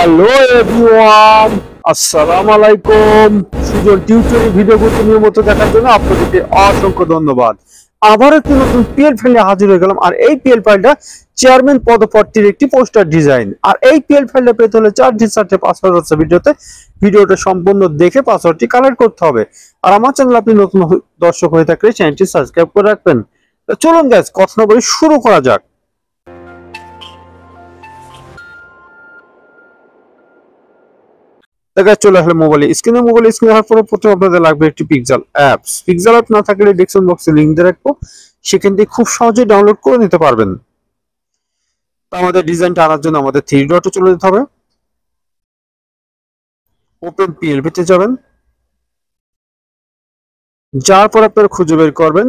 Hello everyone, আসসালামু আলাইকুম। Sujan tutorial ভিডিওগুলো নিয়মিত দেখার জন্য আপনাদেরকে অসংখ্য ধন্যবাদ। আবার একটি নতুন পিএল ফাইলে হাজির হয়ে গেলাম। আর এই পিএল ফাইলটা চেয়ারম্যান পদপ্রার্থীর একটি পোস্টার ডিজাইন। আর এই পিএল ফাইলটা পেতে হলে 4 পাসওয়ার্ড আছে ভিডিওটা সম্পূর্ণ দেখে পাসওয়ার্ডটি কালেক্ট করতে হবে। আর আমার চ্যানেল আপনি নতুন দর্শক হয়ে থাকলে চ্যানেলটি সাবস্ক্রাইব করে রাখবেন। তো চলুন গাইস, কথা না বলে শুরু করা যাক। চলে আসলে মোবাইল স্ক্রিনে হওয়ার পরে প্রথমে আপনাদের লাগবে একটি পিক্সেল অ্যাপ না থাকলে ডেসক্রিপশন বক্সে লিংক দিয়ে রাখবো, সেখান থেকে খুব সহজেই ডাউনলোড করে নিতে পারবেন। তো আমাদের ডিজাইনটা আনার জন্য আমাদের 3 ডটে চলে যেতে হবে। ওপেন পিএলপি তে যাবেন, যাওয়ার পর আপনারা খুঁজে বের করবেন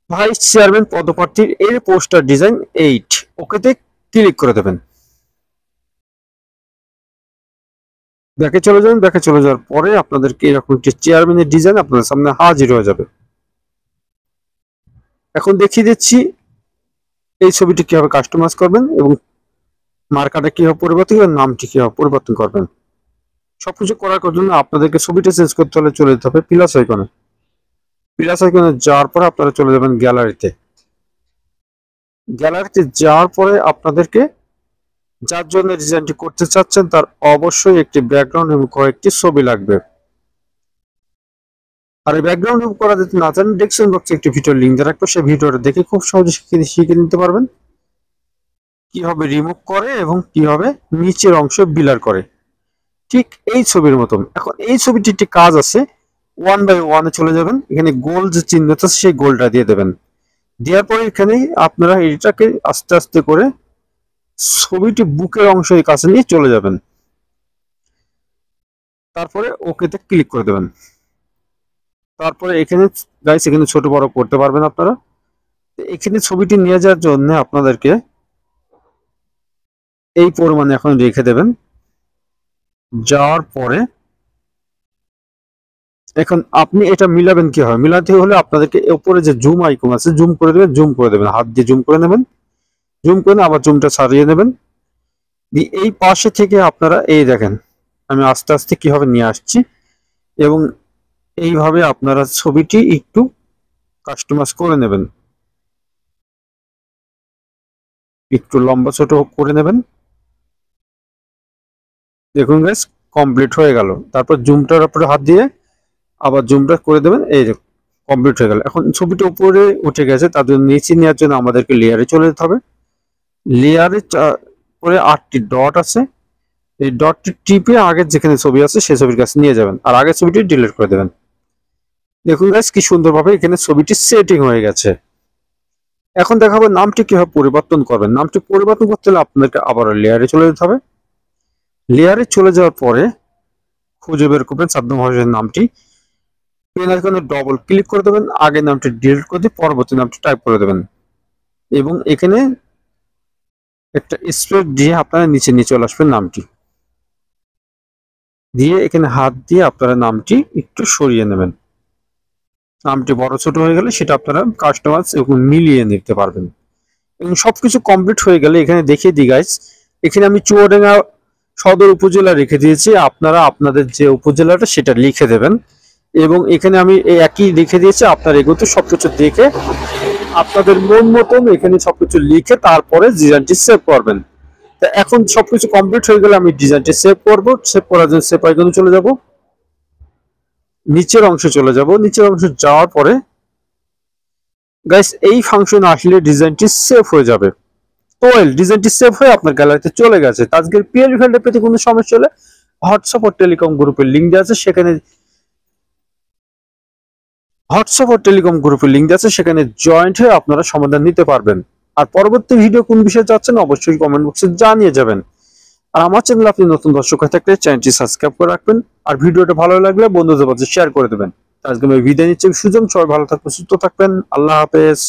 ভাইস চেয়ারম্যান পদপ্রার্থীর এর পোস্টার ডিজাইন 8। ওকেতে ক্লিক করে দেবেন। ব্যাকে চলে যাবেন। ব্যাকে চলে যাওয়ার পরে আপনাদেরকে এরকম একটি চেয়ারম্যানের ডিজাইন আপনাদের সামনে হাজির হয়ে যাবে। এখন দেখিয়ে দিচ্ছি এই ছবিটি কিভাবে কাস্টমাইজ করবেন এবং মার্কারটা কিভাবে পরিবর্তন করবেন, নামটি কিভাবে পরিবর্তন করবেন। সবকিছু করার জন্য আপনাদেরকে ছবিটা চেঞ্জ করতে হলে চলে যেতে হবে প্লাস আইকনে। প্লাস আইকনে যাওয়ার পরে আপনারা চলে যাবেন গ্যালারিতে। গ্যালারিতে যাওয়ার পরে আপনাদেরকে যার জন্য ডিজাইনটি করতে চাচ্ছেন তার অবশ্যই একটি ব্যাকগ্রাউন্ড এবং কয়েকটি ছবি লাগবে। আর এই ব্যাকগ্রাউন্ড রিমুভ করা যদি না জানেন, ডেসক্রিপশন বক্সে একটি ভিডিওর লিংক দিয়ে রাখবো, সেই ভিডিওটা দেখে খুব সহজে শিখে নিতে পারবেন কিভাবে রিমুভ করে এবং কিভাবে নিচের অংশ বিলার করে, ঠিক এই ছবির মতন। এখন এই ছবিটির একটি কাজ আছে, 1 বাই 1 চলে যাবেন। এখানে গোল যে চিহ্নটা আছে সেই গোলটা দিয়ে দেবেন। দেওয়ার পরে এখানে আপনারা এটাকে আস্তে আস্তে করে ছবিটি বুকের অংশের কাছে নিয়ে চলে যাবেন। তারপরে ওকেতে ক্লিক করে দেবেন। তারপরে এখানে গাইস এখানে ছোট বড় করতে পারবেন আপনারা। এখানে ছবিটি নিয়ে যাওয়ার জন্য আপনাদেরকে এই পরিমাণে এখন রেখে দেবেন। যাওয়ার পরে এখন আপনি এটা মিলাবেন কি হয়, মিলাতে হলে আপনাদেরকে উপরে যে জুম আইকন আছে জুম করে দেবেন, হাত দিয়ে জুম করে নেবেন। জুম করে আবার জুমটা ছাড়িয়ে নেবেন। এই পাশে থেকে আপনারা এই দেখেন আমি আস্তে আস্তে কিভাবে নিয়ে আসছি এবং এইভাবে আপনারা ছবিটি একটু কাস্টমাইজ করে নেবেন, একটু লম্বা ছোট করে নেবেন। দেখুন গাইস কমপ্লিট হয়ে গেল। তারপর জুমটার উপরে হাত দিয়ে আবার জুমটা করে দেবেন। এই কমপ্লিট হয়ে গেল। এখন ছবিটা উপরে উঠে গেছে, তার জন্য নিচে নেওয়ার জন্য আমাদেরকে লেয়ারে চলে যেতে হবে। লেয়ারে পরে 8টি ডট আছে, এই ডটটি টিপে আগের যেখানে ছবি আছে সেই ছবির কাছে নিয়ে যাবেন আর আগের ছবিটি ডিলিট করে দেবেন। দেখুন গাইস কি সুন্দরভাবে এখানে ছবিটি সেটিং হয়ে গেছে। এখন দেখাবো নামটি কিভাবে পরিবর্তন করবেন। নামটি পরিবর্তন করতে হলে আপনাদেরকে আবার লেয়ারে চলে যেতে হবে। লেয়ারে চলে যাওয়ার পরে খুঁজে বের করবেন সাদ্দাম হোসেনের নামটি, পেন আইকনে ডবল ক্লিক করে দেবেন। আগের নামটি ডিলিট করে দিয়ে পরবর্তী নামটি টাইপ করে দেবেন এবং এখানে একটা স্পেস দিয়ে আপনারা নিচে নিয়ে চলে আসবেন নামটি দিয়ে। এখানে হাত দিয়ে আপনারা নামটি একটু সরিয়ে নেবেন। নামটি বড় ছোট হয়ে গেলে সেটা আপনারা কাস্টমাইজ এবং মিলিয়ে নিতে পারবেন। এবং সবকিছু কমপ্লিট হয়ে গেলে এখানে দেখিয়ে দিই গাইস, এখানে আমি চুয়াডাঙ্গা সদর উপজেলা রেখে দিয়েছি। আপনারা আপনাদের যে উপজেলাটা সেটা লিখে দেবেন এবং এখানে আমি একই লিখে দিয়েছি। আপনারা এগুলো সবকিছু দেখে আপনাদের মন মতন এখানে সবকিছু লিখে তারপরে ডিজাইনটি সেভ করবেন। তা এখন সবকিছু কমপ্লিট হয়ে গেলে আমি ডিজাইনটি সেভ করব। সেভ করার জন্য সেভ আইকনে চলে যাব, নিচের অংশে চলে যাব। নিচের অংশে যাওয়ার পরে গাইস এই ফাংশন আসলে ডিজাইনটি সেভ হয়ে যাবে। তো ডিজাইনটি সেভ হয়ে আপনার গ্যালারিতে চলে গেছে। আজকের পিএল ফাইলটা পেতে কোনো সমস্যা হলে হোয়াটসঅ্যাপ ও টেলিকম গ্রুপের লিংক দেওয়া আছে, সেখানে জয়েন্ট হয়ে আপনারা সমাধান নিতে পারবেন। আর পরবর্তী ভিডিও কোন বিষয়ে চাচ্ছেন অবশ্যই কমেন্ট বক্সে জানিয়ে যাবেন। আর আমার চ্যানেল আপনি নতুন দর্শক হয়ে থাকলে চ্যানেলটি সাবস্ক্রাইব করে রাখবেন আর ভিডিওটা ভালো লাগলে বন্ধুদের মাঝে শেয়ার করে দেবেন। আজকে আমি বিদায় নিচ্ছি। সুজন, সবাই ভালো থাকবেন, সুস্থ থাকবেন। আল্লাহ হাফেজ।